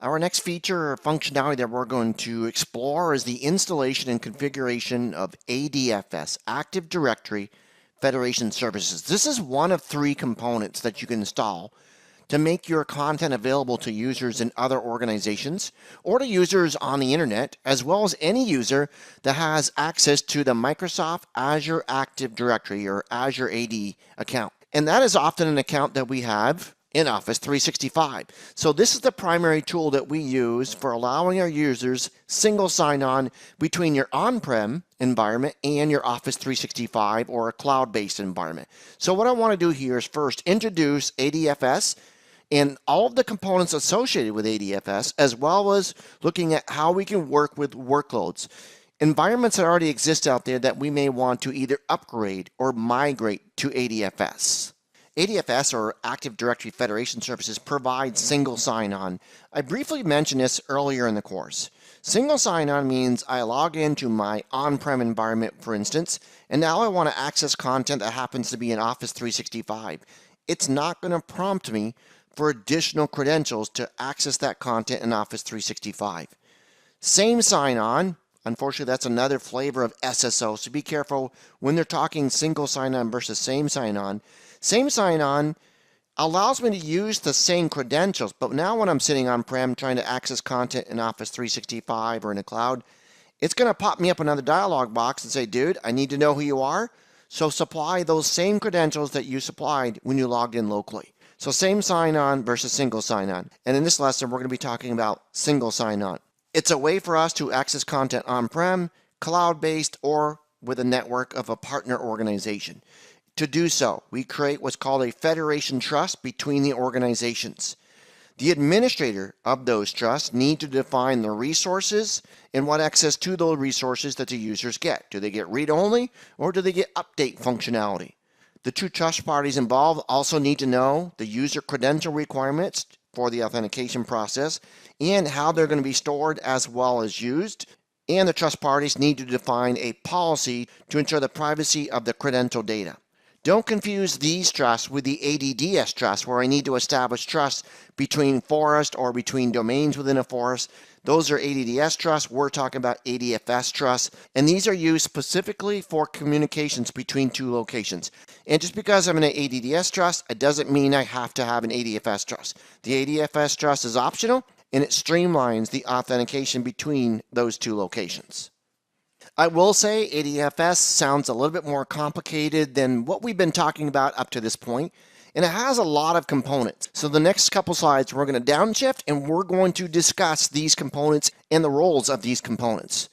Our next feature or functionality that we're going to explore is the installation and configuration of ADFS, Active Directory Federation Services. This is one of three components that you can install to make your content available to users in other organizations or to users on the internet, as well as any user that has access to the Microsoft Azure Active Directory or Azure AD account. And that is often an account that we have in Office 365. So this is the primary tool that we use for allowing our users single sign-on between your on-prem environment and your Office 365 or a cloud-based environment. So what I want to do here is first introduce ADFS and all of the components associated with ADFS, as well as looking at how we can work with workloads. Environments that already exist out there that we may want to either upgrade or migrate to ADFS. ADFS, or Active Directory Federation Services, provides single sign-on. I briefly mentioned this earlier in the course. Single sign-on means I log into my on-prem environment, for instance, and now I want to access content that happens to be in Office 365. It's not going to prompt me for additional credentials to access that content in Office 365. Same sign-on. Unfortunately, that's another flavor of SSO, so be careful when they're talking single sign-on versus same sign-on. Same sign-on allows me to use the same credentials, but now when I'm sitting on-prem trying to access content in Office 365 or in the cloud, it's going to pop me up another dialog box and say, dude, I need to know who you are, so supply those same credentials that you supplied when you logged in locally. So same sign-on versus single sign-on. And in this lesson, we're going to be talking about single sign-on. It's a way for us to access content on-prem, cloud-based, or with a network of a partner organization. To do so, we create what's called a federation trust between the organizations. The administrator of those trusts need to define the resources and what access to those resources that the users get. Do they get read-only or do they get update functionality? The two trust parties involved also need to know the user credential requirements for the authentication process and how they're going to be stored as well as used. And the trust parties need to define a policy to ensure the privacy of the credential data. Don't confuse these trusts with the ADDS trust, where I need to establish trust between forest or between domains within a forest. Those are ADDS trusts. We're talking about ADFS trusts, and these are used specifically for communications between two locations. And just because I'm in an ADDS trust, it doesn't mean I have to have an ADFS trust. The ADFS trust is optional, and it streamlines the authentication between those two locations. I will say ADFS sounds a little bit more complicated than what we've been talking about up to this point, and it has a lot of components. So the next couple slides, we're going to downshift and we're going to discuss these components and the roles of these components.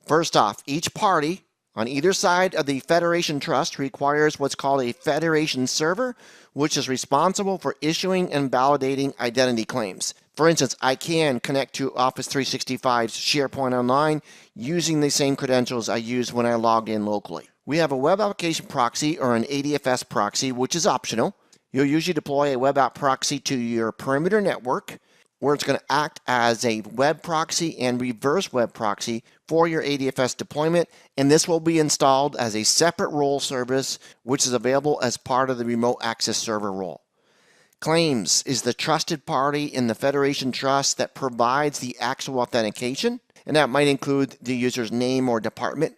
First off, each party on either side of the Federation Trust requires what's called a Federation Server, which is responsible for issuing and validating identity claims. For instance, I can connect to Office 365's SharePoint Online using the same credentials I used when I logged in locally. We have a web application proxy or an ADFS proxy, which is optional. You'll usually deploy a web app proxy to your perimeter network, where it's going to act as a web proxy and reverse web proxy for your ADFS deployment, and this will be installed as a separate role service, which is available as part of the remote access server role. Claims is the trusted party in the Federation Trust that provides the actual authentication, and that might include the user's name or department.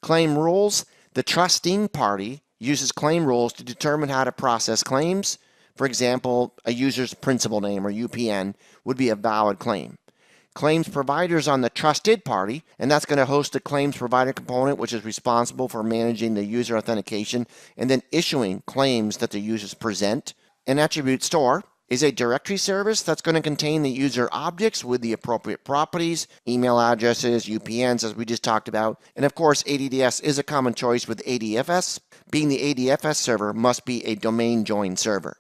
Claim rules, the trusting party uses claim rules to determine how to process claims. For example, a user's principal name or UPN would be a valid claim. Claims providers on the trusted party, and that's going to host the claims provider component, which is responsible for managing the user authentication and then issuing claims that the users present. An attribute store is a directory service that's going to contain the user objects with the appropriate properties, email addresses, UPNs, as we just talked about. And of course, ADDS is a common choice with ADFS. Being the ADFS server must be a domain joined server.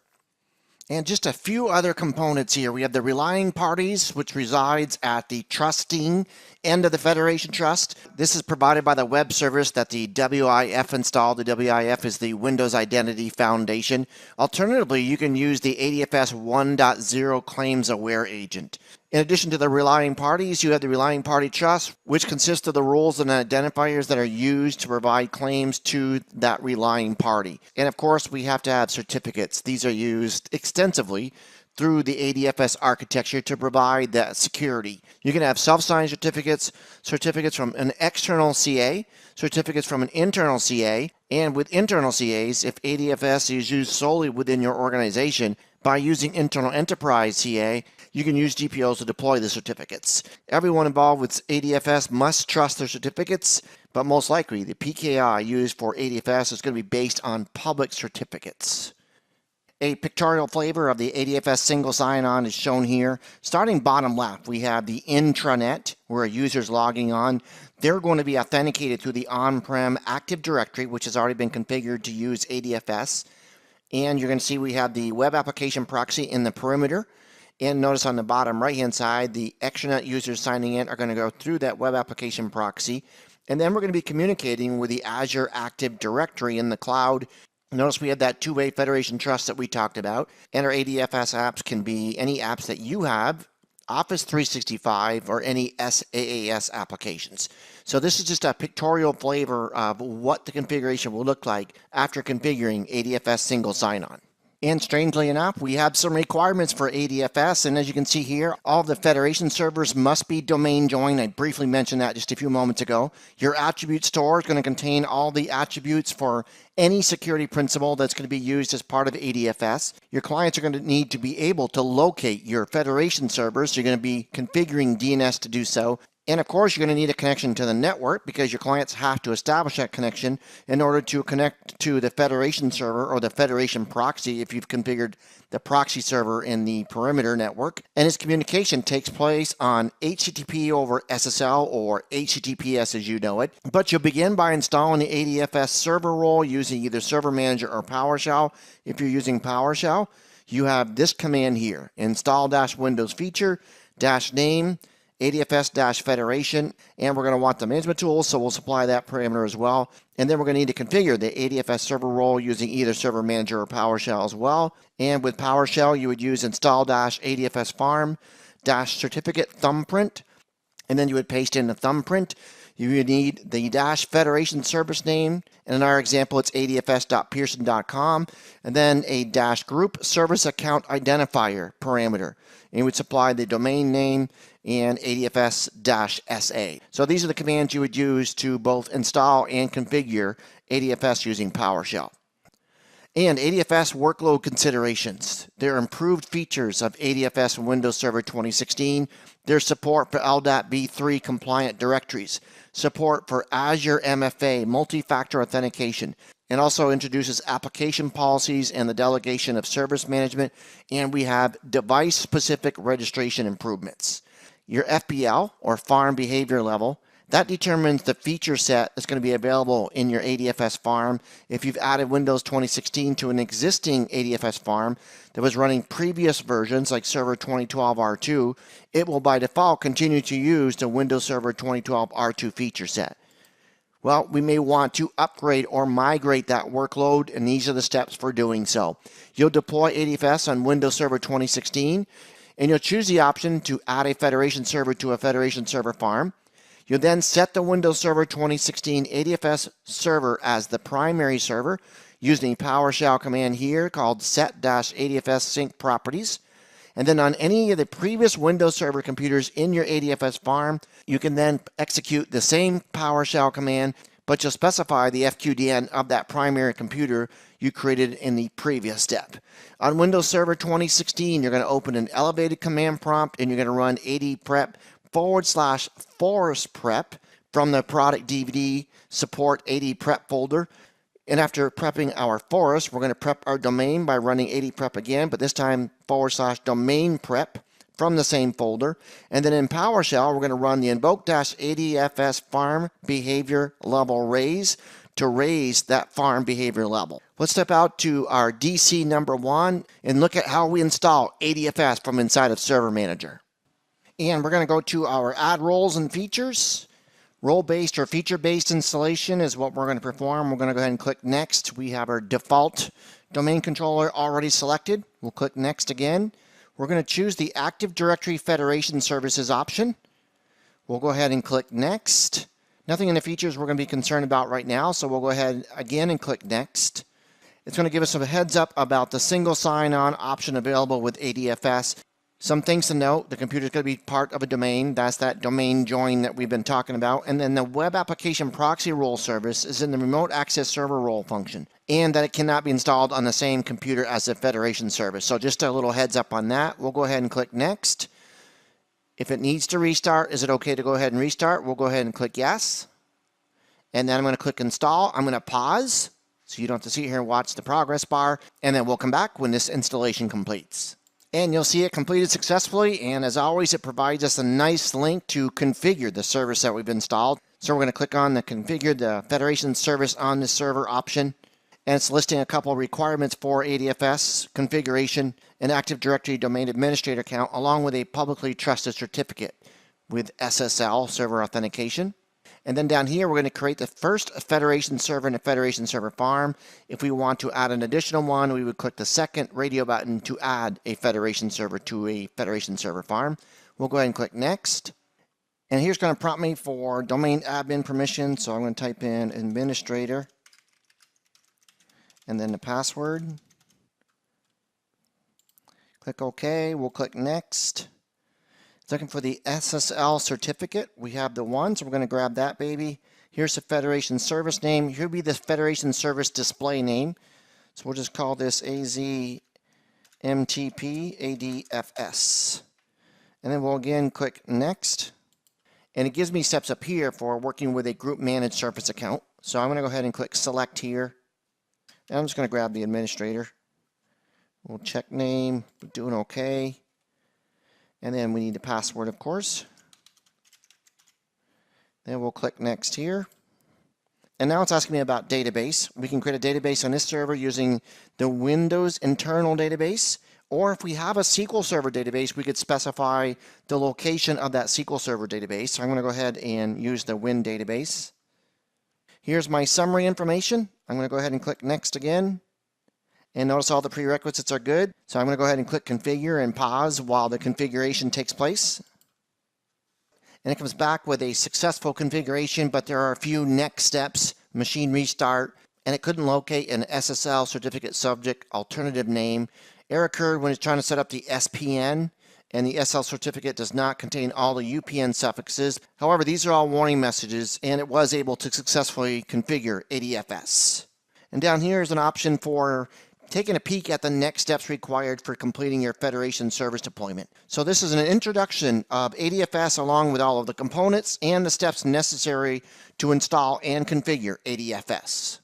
And just a few other components here. We have the relying parties, which resides at the trusting end of the Federation Trust. This is provided by the web service that the WIF installed. The WIF is the Windows Identity Foundation. Alternatively, you can use the ADFS 1.0 Claims Aware agent. In addition to the relying parties, you have the relying party trust, which consists of the roles and identifiers that are used to provide claims to that relying party. And of course, we have to have certificates. These are used extensively through the ADFS architecture to provide that security. You can have self-signed certificates, certificates from an external CA, certificates from an internal CA, and with internal CAs, if ADFS is used solely within your organization, by using internal enterprise CA, you can use GPOs to deploy the certificates. Everyone involved with ADFS must trust their certificates, but most likely the PKI used for ADFS is going to be based on public certificates. A pictorial flavor of the ADFS single sign-on is shown here. Starting bottom left, we have the intranet, where a user's logging on. They're going to be authenticated through the on-prem Active Directory, which has already been configured to use ADFS. And you're going to see we have the web application proxy in the perimeter. And notice on the bottom right-hand side, the extranet users signing in are going to go through that web application proxy. And then we're going to be communicating with the Azure Active Directory in the cloud. Notice we have that two-way federation trust that we talked about. And our ADFS apps can be any apps that you have, Office 365, or any SaaS applications. So this is just a pictorial flavor of what the configuration will look like after configuring ADFS single sign-on. And strangely enough, we have some requirements for ADFS, and as you can see here, all the federation servers must be domain joined. I briefly mentioned that just a few moments ago. Your attribute store is going to contain all the attributes for any security principal that's going to be used as part of ADFS. Your clients are going to need to be able to locate your federation servers, so you're going to be configuring DNS to do so. And of course, you're going to need a connection to the network because your clients have to establish that connection in order to connect to the federation server or the federation proxy if you've configured the proxy server in the perimeter network. And its communication takes place on HTTP over SSL or HTTPS as you know it. But you'll begin by installing the ADFS server role using either Server Manager or PowerShell. If you're using PowerShell, you have this command here, install-windows feature-name ADFS-federation, and we're going to want the management tools, so we'll supply that parameter as well. And then we're going to need to configure the ADFS server role using either Server Manager or PowerShell as well. And with PowerShell, you would use install-ADFS farm-certificate thumbprint, and then you would paste in the thumbprint. You would need the -federation service name, and in our example, it's adfs.pearson.com, and then a -group service account identifier parameter. And you would supply the domain name and ADFS-SA. So these are the commands you would use to both install and configure ADFS using PowerShell. And ADFS workload considerations. There are improved features of ADFS in Windows Server 2016. There's support for LDAP v3 compliant directories, support for Azure MFA, multi-factor authentication, and also introduces application policies and the delegation of service management, and we have device-specific registration improvements. Your FBL, or farm behavior level, that determines the feature set that's going to be available in your ADFS farm. If you've added Windows 2016 to an existing ADFS farm that was running previous versions like Server 2012 R2, it will by default continue to use the Windows Server 2012 R2 feature set. Well, we may want to upgrade or migrate that workload, and these are the steps for doing so. You'll deploy ADFS on Windows Server 2016, and you'll choose the option to add a federation server to a federation server farm. You'll then set the Windows Server 2016 ADFS server as the primary server using a PowerShell command here called set-ADFS sync properties. And then on any of the previous Windows Server computers in your ADFS farm, you can then execute the same PowerShell command, but you'll specify the FQDN of that primary computer you created in the previous step. On Windows Server 2016, you're going to open an elevated command prompt and you're going to run AD-prep/forest prep from the product DVD support AD-prep folder. And after prepping our forest, we're going to prep our domain by running AD-prep again, but this time /domain prep from the same folder. And then in PowerShell, we're going to run the invoke-ADFS farm behavior level raise to raise that farm behavior level. Let's step out to our DC number 1 and look at how we install ADFS from inside of Server Manager. And we're going to go to our add roles and features. Role-based or feature-based installation is what we're going to perform. We're going to go ahead and click Next. We have our default domain controller already selected. We'll click Next again. We're going to choose the Active Directory Federation Services option. We'll go ahead and click Next. Nothing in the features we're going to be concerned about right now, so we'll go ahead again and click Next. It's going to give us a heads up about the single sign-on option available with ADFS. Some things to note: the computer is going to be part of a domain. That's that domain join that we've been talking about. And then the web application proxy role service is in the remote access server role function, and that it cannot be installed on the same computer as the Federation service. So just a little heads up on that. We'll go ahead and click next. If it needs to restart, is it okay to go ahead and restart? We'll go ahead and click yes. And then I'm going to click install. I'm going to pause so you don't have to sit here and watch the progress bar. And then we'll come back when this installation completes. And you'll see it completed successfully. And as always, it provides us a nice link to configure the service that we've installed. So we're going to click on the configure the Federation service on the server option. And it's listing a couple of requirements for ADFS configuration, an Active Directory domain administrator account, along with a publicly trusted certificate with SSL server authentication. And then down here, we're going to create the first Federation server in a Federation server farm. If we want to add an additional one, we would click the second radio button to add a Federation server to a Federation server farm. We'll go ahead and click next. And here's going to prompt me for domain admin permission. So I'm going to type in administrator and then the password. Click OK. We'll click next. It's looking for the SSL certificate. We have the one, so we're going to grab that baby. Here's the Federation service name. Here will be the Federation service display name. So we'll just call this AZMTP ADFS. And then we'll again click next. And it gives me steps up here for working with a group managed service account. So I'm going to go ahead and click select here. And I'm just going to grab the administrator. We'll check name, we're doing okay. And then we need the password, of course. Then we'll click next here. And now it's asking me about database. We can create a database on this server using the Windows internal database. Or if we have a SQL Server database, we could specify the location of that SQL Server database. So I'm going to go ahead and use the Win database. Here's my summary information. I'm going to go ahead and click next again. And notice all the prerequisites are good. So I'm going to go ahead and click configure and pause while the configuration takes place. And it comes back with a successful configuration, but there are a few next steps: machine restart, and it couldn't locate an SSL certificate subject alternative name. Error occurred when it's trying to set up the SPN, and the SL certificate does not contain all the UPN suffixes. However, these are all warning messages, and it was able to successfully configure ADFS. And down here is an option for taking a peek at the next steps required for completing your Federation service deployment. So this is an introduction of ADFS along with all of the components and the steps necessary to install and configure ADFS.